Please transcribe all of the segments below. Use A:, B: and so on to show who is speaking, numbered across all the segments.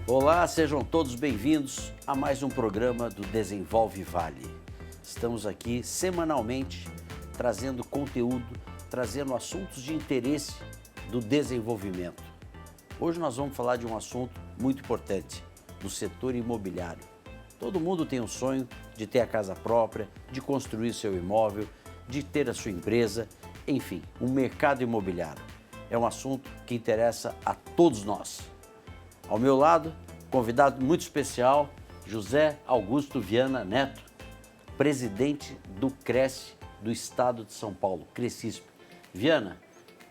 A: Olá, sejam todos bem-vindos a mais um programa do Desenvolve Vale. Estamos aqui semanalmente trazendo conteúdo, trazendo assuntos de interesse do desenvolvimento. Hoje nós vamos falar de um assunto muito importante, do setor imobiliário. Todo mundo tem um sonho de ter a casa própria, de construir seu imóvel, de ter a sua empresa, enfim, o mercado imobiliário. É um assunto que interessa a todos nós. Ao meu lado, convidado muito especial, José Augusto Viana Neto, presidente do Cresce do Estado de São Paulo, Crescisp. Viana,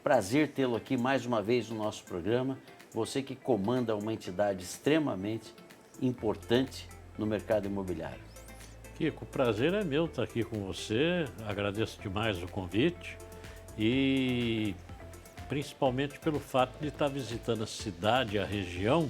A: prazer tê-lo aqui mais uma vez no nosso programa. Você que comanda uma entidade extremamente importante no mercado imobiliário.
B: Kiko, o prazer é meu estar aqui com você. Agradeço demais o convite e principalmente pelo fato de estar visitando a cidade, a região,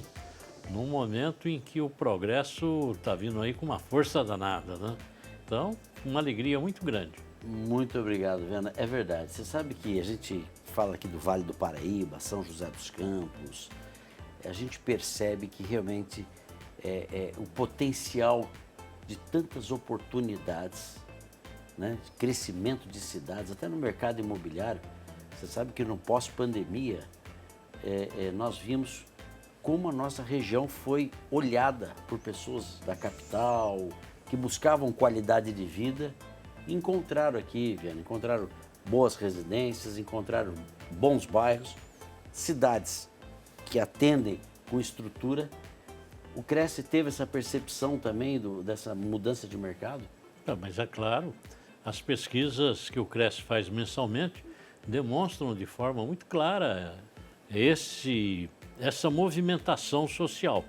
B: num momento em que o progresso está vindo aí com uma força danada, né? Então, uma alegria muito grande.
A: Muito obrigado, Viana. É verdade. Você sabe que a gente fala aqui do Vale do Paraíba, São José dos Campos, a gente percebe que realmente o potencial de tantas oportunidades, né, de crescimento de cidades, até no mercado imobiliário. Você sabe que no pós-pandemia nós vimos como a nossa região foi olhada por pessoas da capital que buscavam qualidade de vida e encontraram aqui, Viana, encontraram boas residências, encontraram bons bairros, cidades que atendem com estrutura. O Cresce teve essa percepção também dessa mudança de mercado?
B: Mas é claro, as pesquisas que o Cresce faz mensalmente demonstram de forma muito clara essa movimentação social,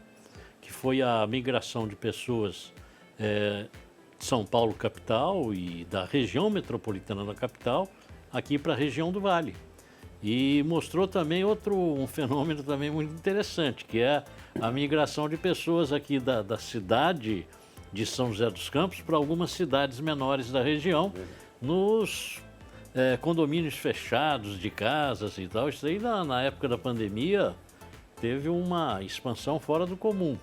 B: que foi a migração de pessoas de São Paulo capital e da região metropolitana da capital aqui para a região do Vale. E mostrou também um fenômeno também muito interessante, que é a migração de pessoas aqui da cidade de São José dos Campos para algumas cidades menores da região, nos condomínios fechados de casas e tal. Isso aí na época da pandemia teve uma expansão fora do comum.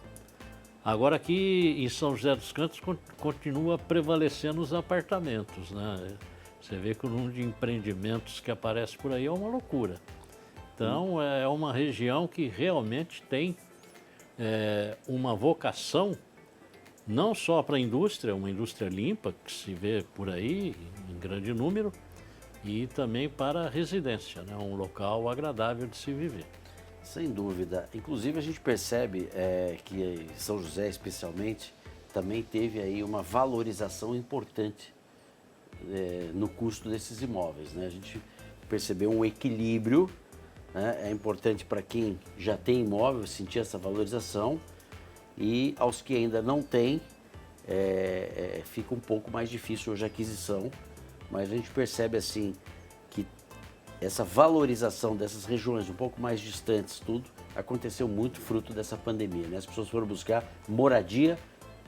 B: Agora aqui em São José dos Campos continua prevalecendo os apartamentos, né? Você vê que o número de empreendimentos que aparece por aí é uma loucura. Então é uma região que realmente tem uma vocação não só para a indústria, uma indústria limpa que se vê por aí em grande número, e também para a residência, né? Um local agradável de se viver.
A: Sem dúvida. Inclusive a gente percebe que São José especialmente também teve aí uma valorização importante no custo desses imóveis, né? A gente percebeu um equilíbrio, né? É importante para quem já tem imóvel sentir essa valorização, e aos que ainda não têm fica um pouco mais difícil hoje a aquisição, mas a gente percebe assim que essa valorização dessas regiões um pouco mais distantes, tudo aconteceu muito fruto dessa pandemia, né? As pessoas foram buscar moradia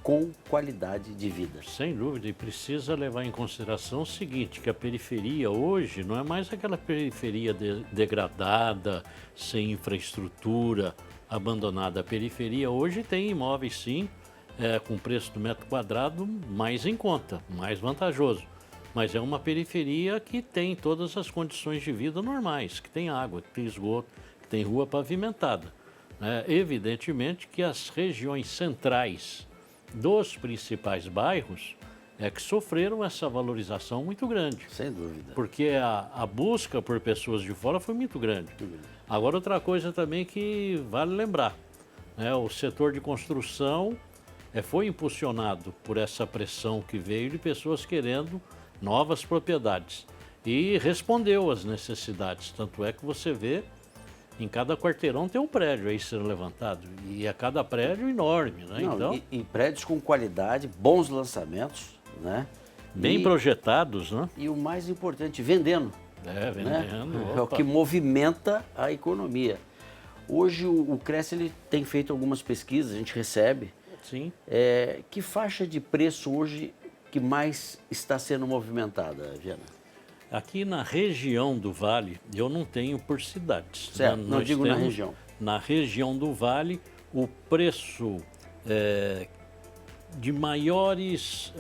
A: com qualidade de vida.
B: Sem dúvida, e precisa levar em consideração o seguinte, que a periferia hoje não é mais aquela periferia degradada, sem infraestrutura, abandonada. A periferia hoje tem imóveis sim, com preço do metro quadrado mais em conta, mais vantajoso. Mas é uma periferia que tem todas as condições de vida normais, que tem água, que tem esgoto, que tem rua pavimentada. Evidentemente que as regiões centrais dos principais bairros que sofreram essa valorização muito grande.
A: Sem dúvida.
B: Porque a busca por pessoas de fora foi muito grande. Agora, outra coisa também que vale lembrar, né? O setor de construção foi impulsionado por essa pressão que veio de pessoas querendo novas propriedades e respondeu às necessidades. Tanto é que você vê, em cada quarteirão tem um prédio aí sendo levantado, e a cada prédio enorme, né?
A: Não,
B: então,
A: e prédios com qualidade, bons lançamentos, né?
B: Bem projetados, né?
A: E o mais importante, vendendo.
B: Vendendo.
A: Né? É o que movimenta a economia. Hoje o Cresce ele tem feito algumas pesquisas, a gente recebe.
B: Sim.
A: Que faixa de preço hoje que mais está sendo movimentada, Viana?
B: Aqui na região do Vale, eu não tenho por cidades.
A: Certo,
B: né?
A: não digo na região.
B: Na região do Vale, o preço de maiores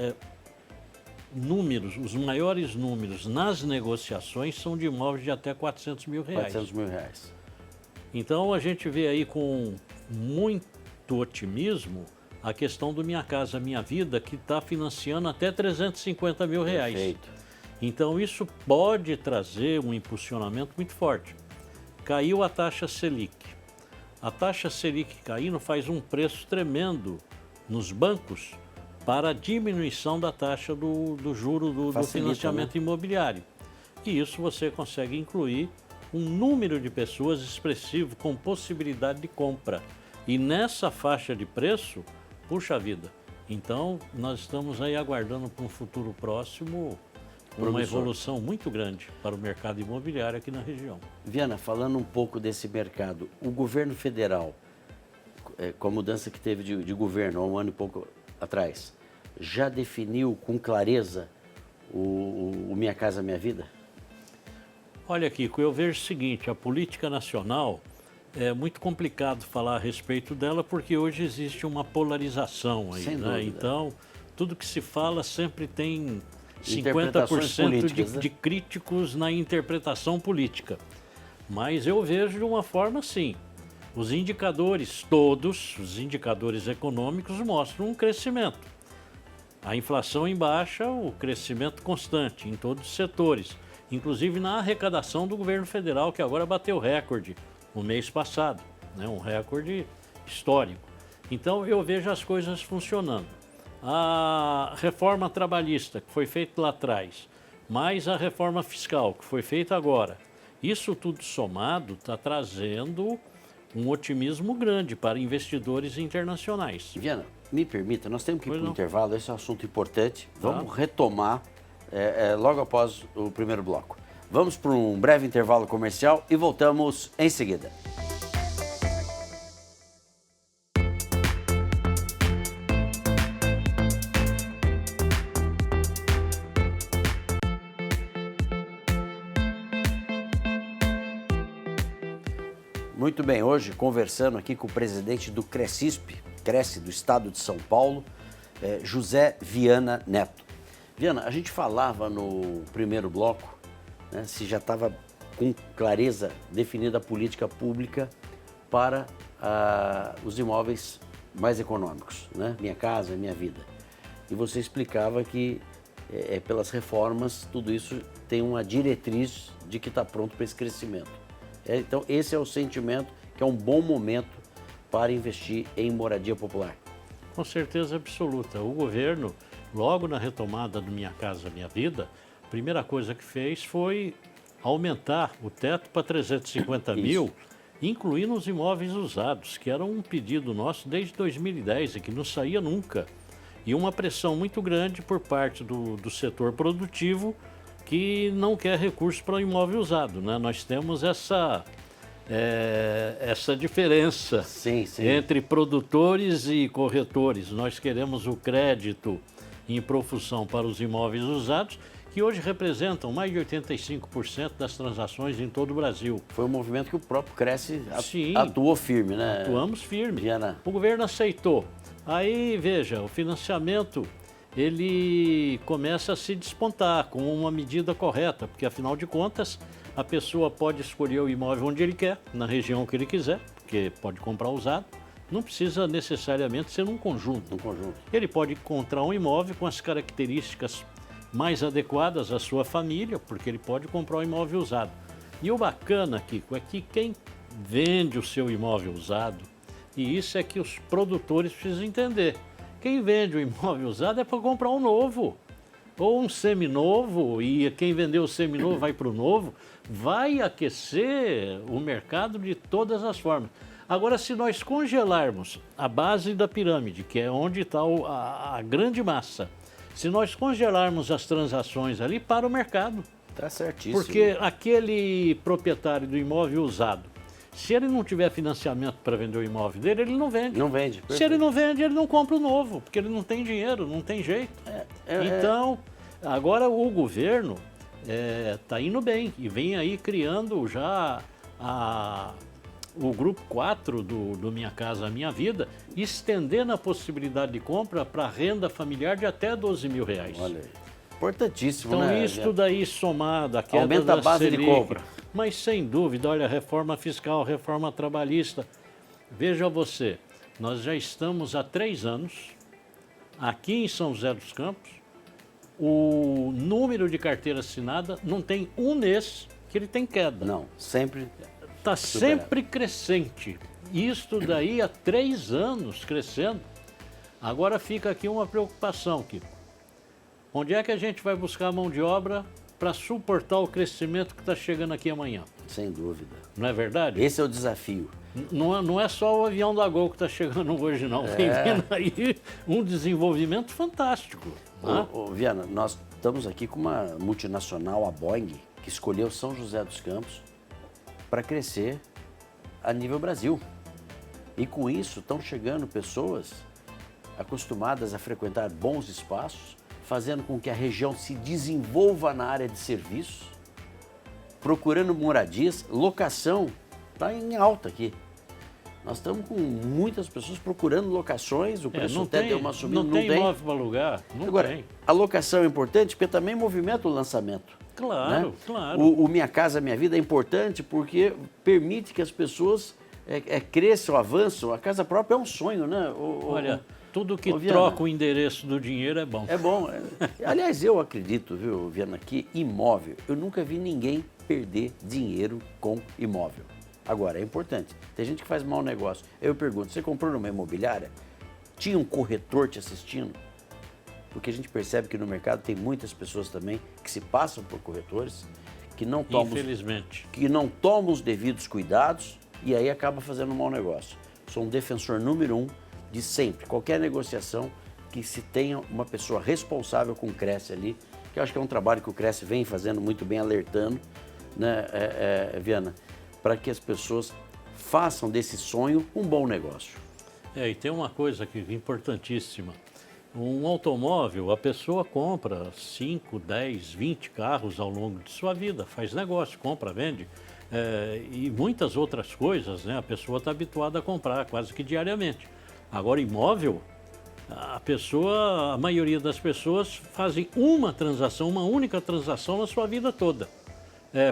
B: números, os maiores números nas negociações são de imóveis de até R$400 mil.
A: 400 mil reais.
B: Então a gente vê aí com muito otimismo a questão do Minha Casa Minha Vida, que está financiando até R$350 mil.
A: Perfeito.
B: Então isso pode trazer um impulsionamento muito forte. Caiu a taxa Selic. A taxa Selic caindo faz um preço tremendo nos bancos para a diminuição da taxa do juro do financiamento imobiliário. E isso você consegue incluir um número de pessoas expressivo com possibilidade de compra. E nessa faixa de preço, puxa vida, então nós estamos aí aguardando para um futuro próximo uma evolução muito grande para o mercado imobiliário aqui na região.
A: Viana, falando um pouco desse mercado, o governo federal, com a mudança que teve de governo há um ano e pouco atrás, já definiu com clareza o Minha Casa Minha Vida?
B: Olha, Kiko, eu vejo o seguinte, a política nacional é muito complicado falar a respeito dela porque hoje existe uma polarização aí, né? Então, tudo que se fala sempre tem 50% de críticos na interpretação política. Mas eu vejo de uma forma assim, os indicadores todos, os indicadores econômicos mostram um crescimento. A inflação em baixa, o crescimento constante em todos os setores, inclusive na arrecadação do governo federal, que agora bateu recorde no mês passado, né? Um recorde histórico. Então eu vejo as coisas funcionando. A reforma trabalhista, que foi feita lá atrás, mais a reforma fiscal, que foi feita agora, isso tudo somado está trazendo um otimismo grande para investidores internacionais.
A: Viana, me permita, nós temos que ir para o intervalo, esse é um assunto importante. Vamos retomar logo após o primeiro bloco. Vamos para um breve intervalo comercial e voltamos em seguida. Muito bem, hoje conversando aqui com o presidente do Crescisp, Cresce do Estado de São Paulo, José Viana Neto. Viana, a gente falava no primeiro bloco, né, se já estava com clareza definida a política pública para os imóveis mais econômicos, né? Minha Casa, Minha Vida. E você explicava que pelas reformas tudo isso tem uma diretriz de que está pronto para esse crescimento. Então esse é o sentimento que é um bom momento para investir em moradia popular.
B: Com certeza absoluta. O governo, logo na retomada do Minha Casa Minha Vida, a primeira coisa que fez foi aumentar o teto para 350 mil, incluindo os imóveis usados, que era um pedido nosso desde 2010 e que não saía nunca. E uma pressão muito grande por parte do setor produtivo que não quer recurso para o imóvel usado, né? Nós temos essa diferença entre produtores e corretores. Nós queremos o crédito em profusão para os imóveis usados, que hoje representam mais de 85% das transações em todo o Brasil.
A: Foi um movimento que o próprio Cresce atuou firme, né?
B: Atuamos firme.
A: Viana.
B: O governo aceitou. Aí, veja, o financiamento ele começa a se despontar com uma medida correta, porque afinal de contas a pessoa pode escolher o imóvel onde ele quer, na região que ele quiser, porque pode comprar usado, não precisa necessariamente ser num conjunto. Ele pode encontrar um imóvel com as características mais adequadas à sua família, porque ele pode comprar um imóvel usado. E o bacana, Kiko, é que quem vende o seu imóvel usado, e isso é que os produtores precisam entender, quem vende o imóvel usado é para comprar um novo, ou um seminovo, e quem vendeu o seminovo vai para o novo, vai aquecer o mercado de todas as formas. Agora, se nós congelarmos a base da pirâmide, que é onde está a grande massa, se nós congelarmos as transações ali, para o mercado.
A: Está certíssimo.
B: Porque aquele proprietário do imóvel usado, se ele não tiver financiamento para vender o imóvel dele, ele não vende.
A: Não vende.
B: Se ele não vende, ele não compra o novo, porque ele não tem dinheiro, não tem jeito. Então, agora o governo está indo bem e vem aí criando já o grupo 4 do Minha Casa Minha Vida, estendendo a possibilidade de compra para renda familiar de até R$ 12.000.
A: Olha aí. Importantíssimo,
B: Então,
A: né?
B: isso daí somado, a queda
A: Aumenta
B: da
A: a base de
B: Selic,
A: compra.
B: Mas, sem dúvida, olha, reforma fiscal, reforma trabalhista. Veja você, nós já estamos há 3 anos, aqui em São José dos Campos, o número de carteira assinada não tem um mês que ele tem queda.
A: Não, sempre.
B: Está sempre crescente. Isto daí há 3 anos crescendo. Agora fica aqui uma preocupação, Kiko. Onde é que a gente vai buscar mão de obra para suportar o crescimento que está chegando aqui amanhã?
A: Sem dúvida.
B: Não é verdade?
A: Esse é o desafio.
B: Não é só o avião da Gol que está chegando hoje, não. Vem vindo aí um desenvolvimento fantástico. Né?
A: Viana, nós estamos aqui com uma multinacional, a Boeing, que escolheu São José dos Campos para crescer a nível Brasil. E com isso estão chegando pessoas acostumadas a frequentar bons espaços, fazendo com que a região se desenvolva na área de serviços, procurando moradias, locação está em alta aqui. Nós estamos com muitas pessoas procurando locações, o preço até deu uma subida,
B: não tem imóvel para alugar, não
A: Agora,
B: tem.
A: a locação é importante porque também movimenta o lançamento.
B: Claro,
A: né?
B: claro.
A: O Minha Casa Minha Vida é importante porque permite que as pessoas cresçam, avançam. A casa própria é um sonho, né?
B: Olha, tudo que
A: Viana,
B: troca o endereço do dinheiro é bom.
A: É bom. Aliás, eu acredito, viu, Viana, que imóvel, eu nunca vi ninguém perder dinheiro com imóvel. Agora, é importante. Tem gente que faz mau negócio. Eu pergunto, você comprou numa imobiliária? Tinha um corretor te assistindo? Porque a gente percebe que no mercado tem muitas pessoas também que se passam por corretores, que não tomam os devidos cuidados e aí acaba fazendo um mau negócio. Sou um defensor número 1 de sempre, qualquer negociação que se tenha uma pessoa responsável com o Cresce ali, que eu acho que é um trabalho que o Cresce vem fazendo muito bem, alertando, né, Viana, para que as pessoas façam desse sonho um bom negócio.
B: E tem uma coisa aqui importantíssima. Um automóvel, a pessoa compra 5, 10, 20 carros ao longo de sua vida, faz negócio, compra, vende. E muitas outras coisas, né? A pessoa está habituada a comprar quase que diariamente. Agora, imóvel, a maioria das pessoas fazem uma única transação na sua vida toda.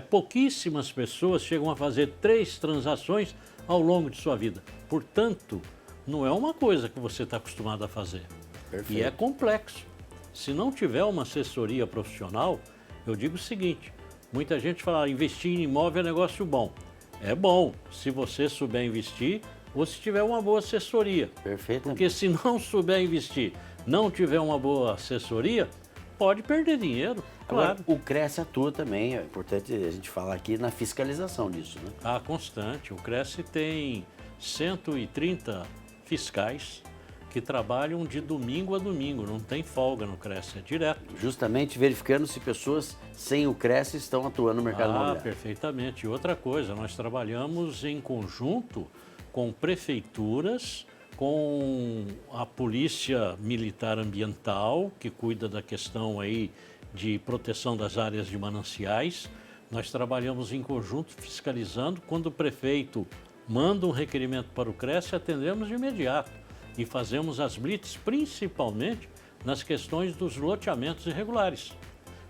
B: Pouquíssimas pessoas chegam a fazer 3 transações ao longo de sua vida. Portanto, não é uma coisa que você está acostumado a fazer.
A: Perfeito.
B: E é complexo. Se não tiver uma assessoria profissional, eu digo o seguinte, muita gente fala, investir em imóvel é negócio bom. É bom, se você souber investir ou se tiver uma boa assessoria.
A: Perfeito.
B: Porque se não souber investir, não tiver uma boa assessoria, pode perder dinheiro, claro.
A: Agora, o Cresce atua também, é importante a gente falar aqui na fiscalização disso, né?
B: Constante. O Cresce tem 130 fiscais que trabalham de domingo a domingo, não tem folga no Cresce, é direto.
A: Justamente verificando se pessoas sem o Cresce estão atuando no mercado imobiliário.
B: Perfeitamente. E outra coisa, nós trabalhamos em conjunto com prefeituras, com a Polícia Militar Ambiental, que cuida da questão aí de proteção das áreas de mananciais. Nós trabalhamos em conjunto fiscalizando. Quando o prefeito manda um requerimento para o Cresce, atendemos de imediato e fazemos as blitz, principalmente nas questões dos loteamentos irregulares.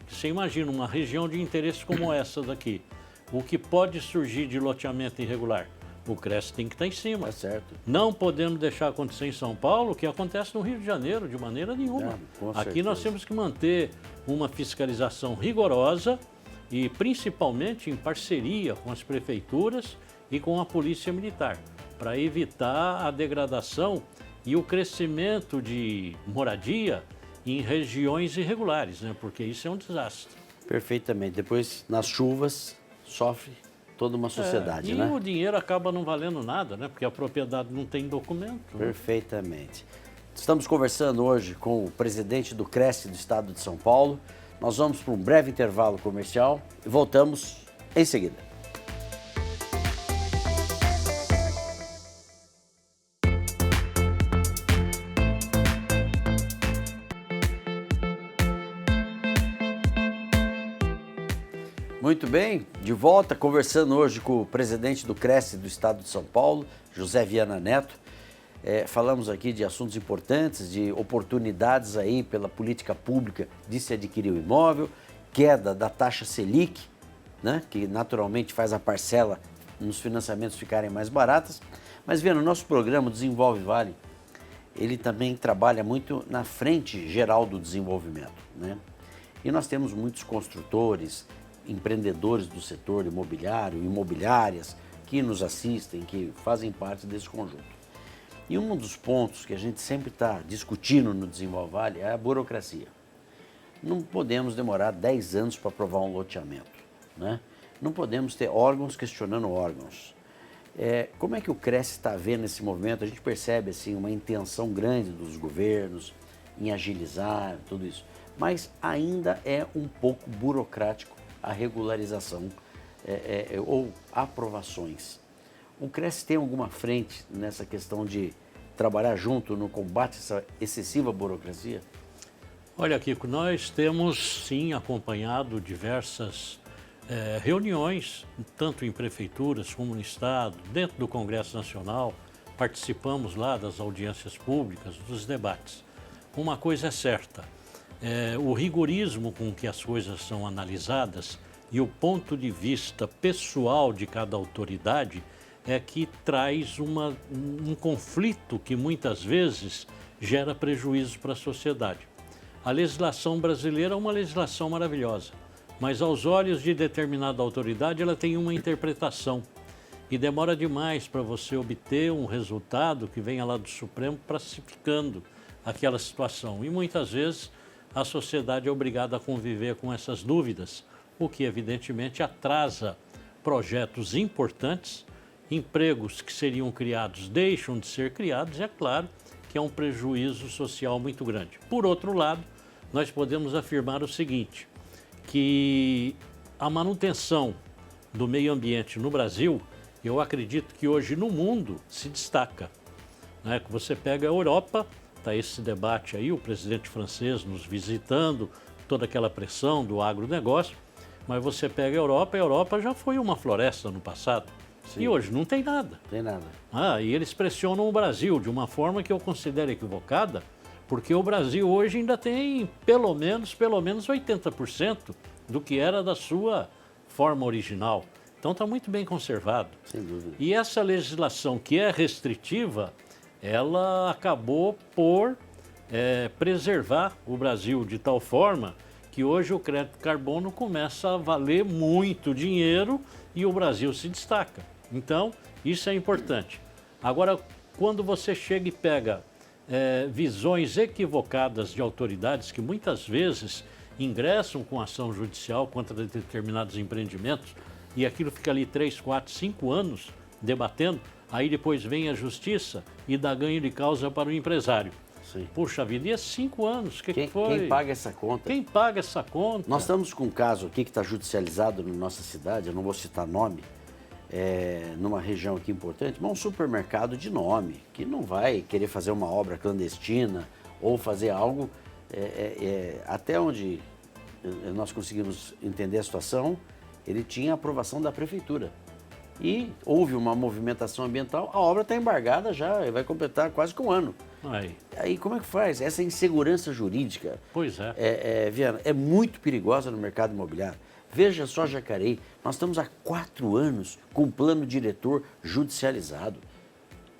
B: Você imagina uma região de interesse como essa daqui, o que pode surgir de loteamento irregular? O Cresce tem que estar em cima.
A: Tá certo.
B: Não podemos deixar acontecer em São Paulo o que acontece no Rio de Janeiro, de maneira nenhuma. Aqui nós temos que manter uma fiscalização rigorosa e principalmente em parceria com as prefeituras e com a Polícia Militar, para evitar a degradação e o crescimento de moradia em regiões irregulares, né? Porque isso é um desastre.
A: Perfeitamente. Depois, nas chuvas, sofre toda uma sociedade, né?
B: E o dinheiro acaba não valendo nada, né? Porque a propriedade não tem documento.
A: Perfeitamente. Estamos conversando hoje com o presidente do Cresce do Estado de São Paulo. Nós vamos para um breve intervalo comercial e voltamos em seguida. Muito bem, de volta conversando hoje com o presidente do Cresce do Estado de São Paulo, José Viana Neto. Falamos aqui de assuntos importantes, de oportunidades aí pela política pública de se adquirir o imóvel, queda da taxa Selic, né, que naturalmente faz a parcela nos financiamentos ficarem mais baratas. Mas, Viana, o nosso programa Desenvolve Vale, ele também trabalha muito na frente geral do desenvolvimento, né? E nós temos muitos construtores, empreendedores do setor imobiliário, imobiliárias, que nos assistem, que fazem parte desse conjunto. E um dos pontos que a gente sempre está discutindo no Desenvolve Vale é a burocracia. Não podemos demorar 10 anos para aprovar um loteamento, né? Não podemos ter órgãos questionando órgãos. Como é que o Cresce está vendo esse movimento? A gente percebe assim, uma intenção grande dos governos em agilizar tudo isso, mas ainda é um pouco burocrático a regularização ou aprovações. O Cresce tem alguma frente nessa questão de trabalhar junto no combate a essa excessiva burocracia?
B: Olha, Kiko, nós temos sim acompanhado diversas reuniões, tanto em prefeituras como no Estado, dentro do Congresso Nacional, participamos lá das audiências públicas, dos debates. Uma coisa é certa, o rigorismo com que as coisas são analisadas e o ponto de vista pessoal de cada autoridade é que traz um conflito que muitas vezes gera prejuízo para a sociedade. A legislação brasileira é uma legislação maravilhosa, mas aos olhos de determinada autoridade ela tem uma interpretação e demora demais para você obter um resultado que venha lá do Supremo pacificando aquela situação. E muitas vezes a sociedade é obrigada a conviver com essas dúvidas, o que evidentemente atrasa projetos importantes, empregos que seriam criados deixam de ser criados, e é claro que é um prejuízo social muito grande. Por outro lado, nós podemos afirmar o seguinte, que a manutenção do meio ambiente no Brasil, eu acredito que hoje no mundo se destaca, né? Você pega a Europa, está esse debate aí, o presidente francês nos visitando, toda aquela pressão do agronegócio, mas você pega a Europa já foi uma floresta no passado. Sim. E hoje não tem nada.
A: Tem nada.
B: E eles pressionam o Brasil de uma forma que eu considero equivocada, porque o Brasil hoje ainda tem pelo menos 80% do que era da sua forma original. Então está muito bem conservado.
A: Sem dúvida.
B: E essa legislação que é restritiva, ela acabou por preservar o Brasil de tal forma que hoje o crédito carbono começa a valer muito dinheiro e o Brasil se destaca. Então, isso é importante. Agora, quando você chega e pega visões equivocadas de autoridades que muitas vezes ingressam com ação judicial contra determinados empreendimentos e aquilo fica ali 3, 4, 5 anos debatendo, aí depois vem a justiça e dá ganho de causa para o empresário.
A: Sim.
B: Puxa vida, e é 5 anos, que foi?
A: Quem paga essa conta?
B: Quem paga essa conta?
A: Nós estamos com um caso aqui que está judicializado na nossa cidade, eu não vou citar nome, numa região aqui importante, mas um supermercado de nome, que não vai querer fazer uma obra clandestina ou fazer algo, até onde nós conseguimos entender a situação, ele tinha aprovação da prefeitura. E houve uma movimentação ambiental, a obra está embargada já, vai completar quase que um ano. Aí como é que faz? Essa insegurança jurídica,
B: pois é.
A: Viana, é muito perigosa no mercado imobiliário. Veja só Jacareí, nós estamos há 4 anos com o plano diretor judicializado.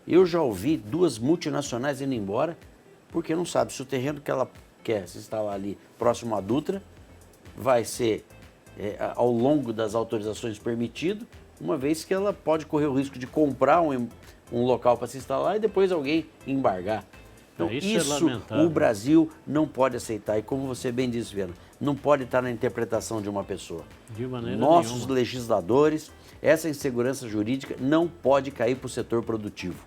A: Eu já ouvi 2 multinacionais indo embora porque não sabe se o terreno que ela quer se instalar ali próximo à Dutra vai ser ao longo das autorizações permitido, uma vez que ela pode correr o risco de comprar um local para se instalar e depois alguém embargar. Então isso o Brasil não pode aceitar. E como você bem disse, Viana, não pode estar na interpretação de uma pessoa.
B: De maneira
A: Nossos
B: nenhuma.
A: Legisladores, essa insegurança jurídica não pode cair para o setor produtivo.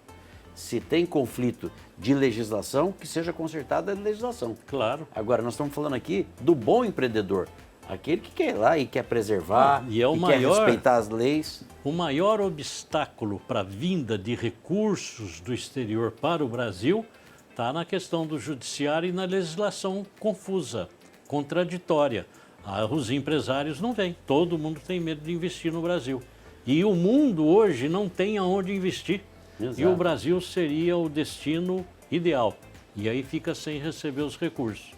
A: Se tem conflito de legislação, que seja consertada a legislação.
B: Claro.
A: Agora, nós estamos falando aqui do bom empreendedor. Aquele que quer ir lá e quer preservar, quer respeitar as leis.
B: O maior obstáculo para a vinda de recursos do exterior para o Brasil está na questão do judiciário e na legislação confusa, contraditória. Os empresários não vêm. Todo mundo tem medo de investir no Brasil. E o mundo hoje não tem aonde investir.
A: Exato.
B: E o Brasil seria o destino ideal. E aí fica sem receber os recursos.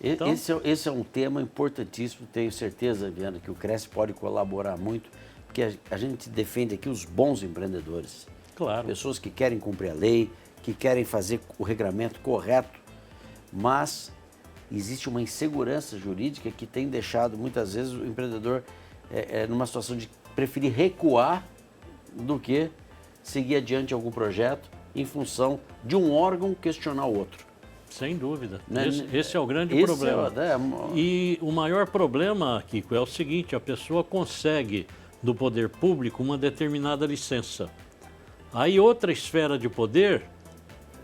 B: Então,
A: esse é um tema importantíssimo. Tenho certeza, Viana, que o Cresce pode colaborar muito, porque a gente defende aqui os bons empreendedores.
B: claro,
A: Pessoas que querem cumprir a lei, que querem fazer o regramento correto, mas existe uma insegurança jurídica que tem deixado muitas vezes o empreendedor numa situação de preferir recuar do que seguir adiante algum projeto em função de um órgão questionar o outro.
B: sem dúvida.
A: Né?
B: Esse é o grande
A: Esse
B: problema.
A: é
B: E o maior problema, Kiko, é o seguinte: a pessoa consegue do poder público uma determinada licença. Aí outra esfera de poder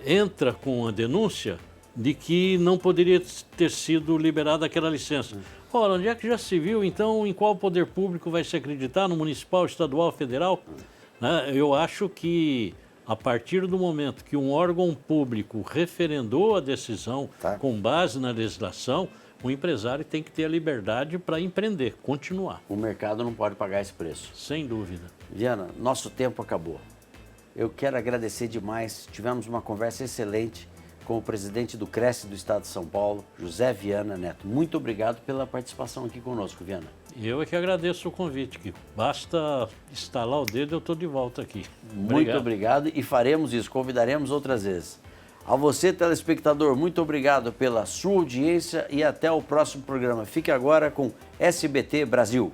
B: entra com a denúncia de que não poderia ter sido liberada aquela licença. Ora, onde é que já se viu, então, em qual poder público vai se acreditar? No municipal, estadual, federal? Né? Eu acho que, a partir do momento que um órgão público referendou a decisão com base na legislação, o empresário tem que ter a liberdade para empreender, continuar.
A: O mercado não pode pagar esse preço.
B: Sem dúvida.
A: Viana, nosso tempo acabou. Eu quero agradecer demais. Tivemos uma conversa excelente com o presidente do Cresce do Estado de São Paulo, José Viana Neto. Muito obrigado pela participação aqui conosco, Viana.
B: Eu é que agradeço o convite, Kiko. Basta estalar o dedo e eu estou de volta aqui.
A: Muito obrigado e faremos isso, convidaremos outras vezes. A você, telespectador, muito obrigado pela sua audiência e até o próximo programa. Fique agora com SBT Brasil.